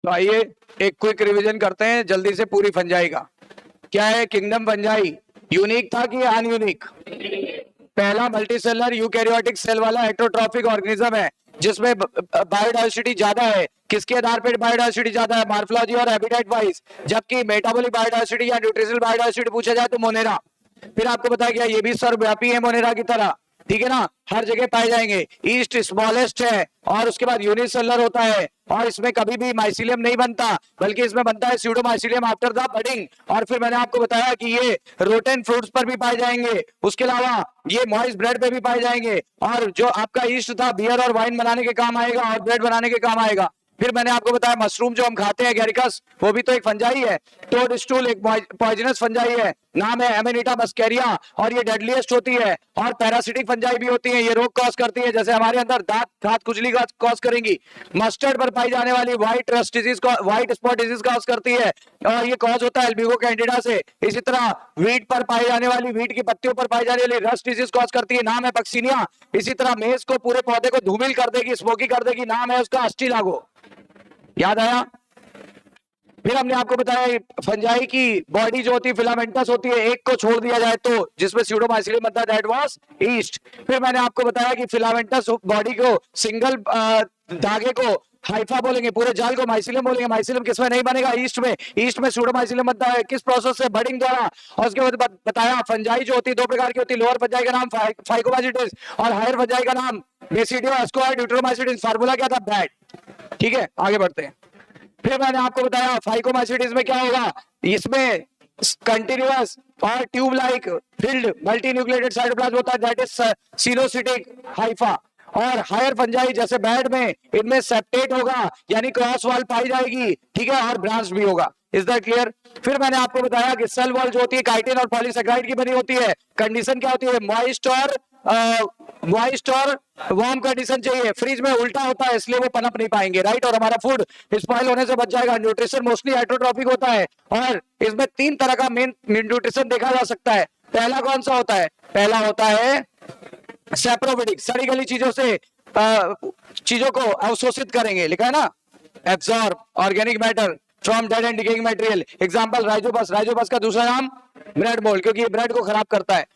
तो आइए एक क्विक रिवीजन करते हैं जल्दी से पूरी फंजाई का। क्या है किंगडम फंजाई? यूनिक था कि अनयूनिक? पहला मल्टीसेलर यूकैरियोटिक सेल वाला हेटेरोट्रॉफिक ऑर्गेनिज्म है जिसमें बायोडाइवर्सिटी ज्यादा है। किसके आधार पर बायोडाइवर्सिटी ज्यादा है? मॉर्फोलॉजी और हैबिटेट वाइज। जबकि मेटाबॉलिक बायोडाइवर्सिटी या न्यूट्रिशनल बायोडाइवर्सिटी पूछा जाए तो मोनेरा। फिर आपको बताया गया ये भी सर्वव्यापी है मोनेरा की तरह, ठीक है ना, हर जगह पाए जाएंगे। ईस्ट स्मॉलेस्ट है और उसके बाद यूनिसेलर होता है और इसमें कभी भी माइसिलियम नहीं बनता बल्कि इसमें बनता है स्यूडोमाइसिलियम आफ्टर द बडिंग। और फिर मैंने आपको बताया कि ये रोटेन फ्रूट्स पर भी पाए जाएंगे, उसके अलावा ये मॉइस्ट ब्रेड पे भी पाए जाएंगे और जो आपका ईस्ट था बियर और वाइन बनाने के काम आएगा और ब्रेड बनाने के काम आएगा। फिर मैंने आपको बताया मशरूम जो हम खाते हैं गैरिकस, वो भी तो एक फंजाई है। टोड स्टूल एक पॉइजनस फंजाई है, नाम है एमेनिटा मस्केरिया और ये डेडलीस्ट होती है। और पैरासिटिक फंजाई भी होती है, ये रोग कॉज करती है, जैसे हमारे अंदर दांत खुजली का कॉज करेंगी। मस्टर्ड पर पाई जाने वाली व्हाइट रस्ट डिजीज को, व्हाइट स्पॉट डिजीज कॉज करती है और ये कॉज होता है एल्बिगो कैंडिडा से। इसी तरह वीट पर पाई जाने वाली, वीट की पत्तियों पर पाई जाने वाली रस्ट डिजीज कॉज करती है, नाम है पक्सिनिया। इसी तरह मेज को, पूरे पौधे को धूमिल कर देगी, स्मोकी कर देगी, नाम है उसका अस्टिलागो। याद आया? फिर हमने आपको बताया फंजाई की बॉडी जो होती है फिलामेंटस होती है, एक को छोड़ दिया जाए तो, जिसमें स्यूडोमाइसिलियम बनता है, दैट वाज ईस्ट। फिर मैंने आपको बताया कि फिलामेंटस बॉडी को, सिंगल धागे को हाइफा बोलेंगे, पूरे जाल को माइसिलियम बोलेंगे। माइसिलियम किसमें नहीं बनेगा? ईस्ट में। ईस्ट में स्यूडोमाइसिलियम बनता है, किस प्रोसेस से? बडिंग द्वारा। और उसके बाद बताया फंजाई जो होती है दो प्रकार की होती है, लोअर फंजाई का नाम फाइकोमाइसिटिस और हायर फंजाई का नाम बेसिडियो एस्कोआ ड्यूटेरोमाइसिटिस। फार्मूला क्या था? बैड। ठीक है, आगे बढ़ते हैं। फिर मैंने आपको बताया फाइकोमाइसिटिस में क्या होगा, इसमें कंटिन्यूअस और tube like field multi nucleated cytoplasm होता है, दैट इज सिलोसिटिक हाइफा। और हायर फंजाई जैसे बैड में, इनमें सेप्टेट होगा यानी क्रॉस वॉल पाई जाएगी, ठीक है, और ब्रांच भी होगा। Is that clear? फिर मैंने आपको बताया कि सेल वॉल जो होती है काइटिन और पॉलीसेकेराइड की बनी होती है। कंडीशन क्या होती है? मॉइस्ट और वार्म कंडीशन चाहिए। फ्रिज में उल्टा होता है इसलिए वो पनप नहीं पाएंगे, राइट, और हमारा फूड स्पॉइल होने से बच जाएगा। न्यूट्रिशन मोस्टली हेटेरोट्रॉफिक होता है और इसमें तीन तरह का मेन न्यूट्रिशन देखा जा सकता है। पहला कौन सा होता है? पहला होता है सैप्रोफिटिक, सड़ी गली चीजों से चीजों को अवशोषित करेंगे, लिखा है ना, absorb organic matter from dead and decaying material. Example rhizobus. Rhizobus का दूसरा नाम ब्रेड मोल्ड, क्योंकि ये ब्रेड को खराब करता है।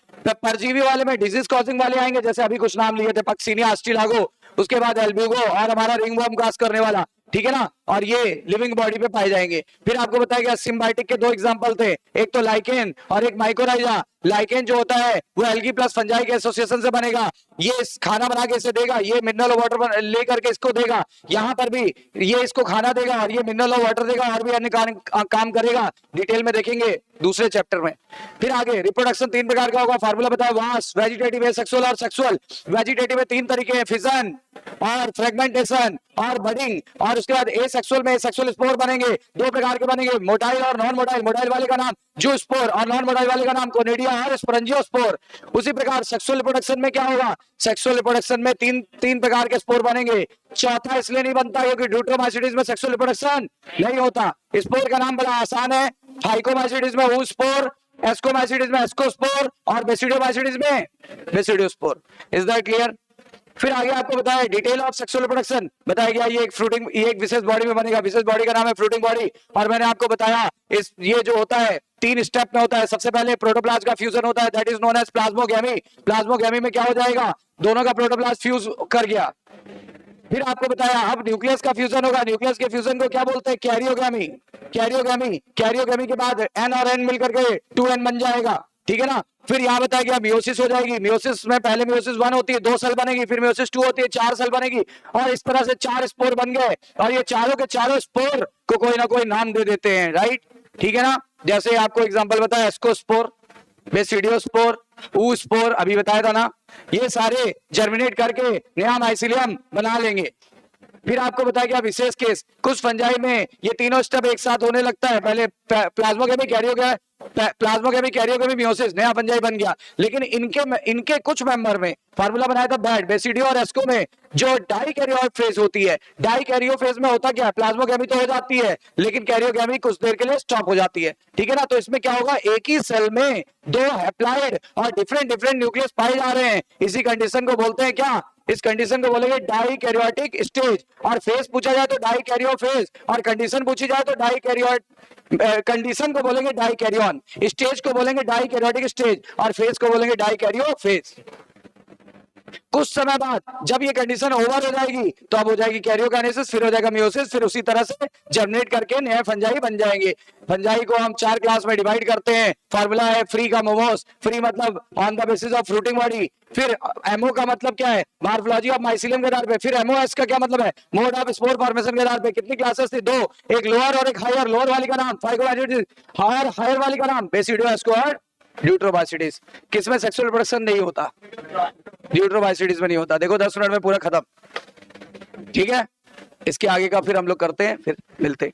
परजीवी वाले में डिजीज कॉजिंग वाले आएंगे, जैसे अभी कुछ नाम लिए थे, पक्सिनिया, अस्टिलागो, उसके बाद एल्ब्यूगो और हमारा रिंगवर्म कास्ट करने वाला, ठीक है ना, और ये लिविंग बॉडी पे पाए जाएंगे। फिर आपको बताया गया सिम्बायोटिक के दो एग्जांपल थे, एक तो लाइकेन और एक माइकोराइजा। लाइकेन जो होता है वो एल्गी प्लस फंजाई के एसोसिएशन से बनेगा, ये खाना बना के इसे देगा, ये मिनरल वाटर लेकर के इसको देगा, यहाँ पर भी ये इसको खाना देगा और ये मिनरल वाटर देगा और भी अन्य काम करेगा। डिटेल में देखेंगे दूसरे चैप्टर में। फिर आगे रिप्रोडक्शन तीन प्रकार का होगा, फार्मूला बताया वास, वेजिटेटिव, एसेक्सुअल और सेक्सुअल। वेजिटेटिव में तीन तरीके हैं, फिजन और फ्रेगमेंटेशन और बडिंग। और उसके बाद एसेक्सुअल में सेक्सुअल स्पोर बनेंगे, दो प्रकार के बनेंगे, मोटाइल और नॉन मोटाइल। मोटाइल वाले का नाम जू स्पोर और नॉन मोटाइल वाले का नाम कोनिडिया और स्पोरेंजियोस्पोर। उसी प्रकार सेक्सुअल रिप्रोडक्शन में क्या होगा? सेक्सुअल रिप्रोडक्शन में तीन प्रकार के स्पोर बनेंगे। चौथा इसलिए नहीं बनता क्योंकि ड्यूटेरोमाइसिटिस में सेक्सुअल रिप्रोडक्शन नहीं होता। स्पोर का नाम बड़ा आसान है, फाइकोमाइसिटिस में वो स्पोर, एस्कोमाइसिटिस में एस्कोस्पोर और बेसिडियोमाइसिटिस में बेसिडियोस्पोर। Is that clear? फिर आगे आपको बताया डिटेल ऑफ सेक्सुअल रिप्रोडक्शन बताया गया, ये एक फ्रूटिंग, ये एक विशेष बॉडी में बनेगा, विशेष बॉडी का नाम है फ्रूटिंग बॉडी। और मैंने आपको बताया इस ये जो होता है तीन स्टेप में होता है। सबसे पहले प्रोटोप्लाज्म का फ्यूजन होता है, that is known as plasmogamy. Plasmogamy में क्या हो जाएगा? दोनों का प्रोटोप्लाज्म फ्यूज कर गया। फिर आपको बताया अब न्यूक्लियस का फ्यूजन होगा, न्यूक्लियस के फ्यूजन को क्या बोलते हैं? कैरियोगैमी। कैरियोगैमी, कैरियोगैमी के बाद एन और एन मिलकर के 2n बन जाएगा, ठीक है ना। फिर यहाँ बताया गया मियोसिस हो जाएगी। मियोसिस में पहले मियोसिस 1 होती है, 2 सेल बनेगी, फिर मियोसिस 2 होती है, 4 सेल बनेगी और इस तरह से 4 स्पोर बन गए और ये चारों के चारों स्पोर को कोई ना कोई नाम दे देते हैं, राइट, ठीक है ना। जैसे आपको एग्जांपल बताया एस्कोस्पोर, बेसिडियोस्पोर, ऊस्पोर अभी बताया था ना, ये सारे जर्मिनेट करके नया माइसिलियम बना लेंगे। फिर आपको बताया गया विशेष केस, कुछ फंजाई में ये तीनों स्टेप एक साथ होने लगता है। पहले plasmogamy karyogamy, plasmogamy karyogamy meiosis, नया फंजाई बन गया। लेकिन इनके कुछ मेंबर में फार्मूला बनाया था बैड, बेसिडियो और एस्को में जो डाइकैरियोट फेज होती है। डाइकैरियो फेज में होता क्या है? प्लाज्मोगैमी तो हो जाती है लेकिन कैरियोगैमी कुछ देर के लिए स्टॉप हो जाती है, ठीक है ना। तो इसमें क्या होगा? एक ही सेल में दो हैप्लॉइड और डिफरेंट न्यूक्लियस पाए जा रहे हैं। इसी कंडीशन को बोलते हैं क्या? इस कंडीशन को बोलेंगे डाई कैरियोटिक स्टेज। और फेज पूछा जाए तो डाई कैरियो फेज, और कंडीशन पूछी जाए तो डाई कैरियोट, कंडीशन को बोलेंगे डाई कैरियन, स्टेज को बोलेंगे डाई कैरियोटिक स्टेज, और फेज को बोलेंगे डाई कैरियो फेज। कुछ समय बाद जब ये कंडीशन ओवर हो जाएगी तो अब हो जाएगी कैरियोकाइनेसिस, फिर हो जाएगा मियोसिस, फिर उसी तरह से जर्मिनेट करके नए फंजाई बन जाएंगे। फंजाई को हम 4 क्लास में डिवाइड करते हैं। फार्मूला है फ्री का मोमोस, फ्री मतलब on the basis of fruiting body. फिर एमओ का मतलब क्या है, मार्फोलॉजी ऑफ माइसिलियम के आधार पे। फिर एमओएस का क्या मतलब है, मोड ऑफ स्पोर फॉर्मेशन के आधार पे। कितनी क्लासेस थी, 2, एक लोअर और एक हायर। लोअर वाली का नाम फाइकोबासिटीज, हायर वाली का नाम बेसिडोएस्क्वायर ड्यूट्रोबासिटीज। किसमें सेक्सुअल रिप्रोडक्शन नहीं होता, ड्यूट्रोबासिटीज में नहीं होता। देखो 10 मिनट में पूरा खत्म। ठीक है, इसके आगे का फिर हम लोग करते हैं, फिर मिलते हैं।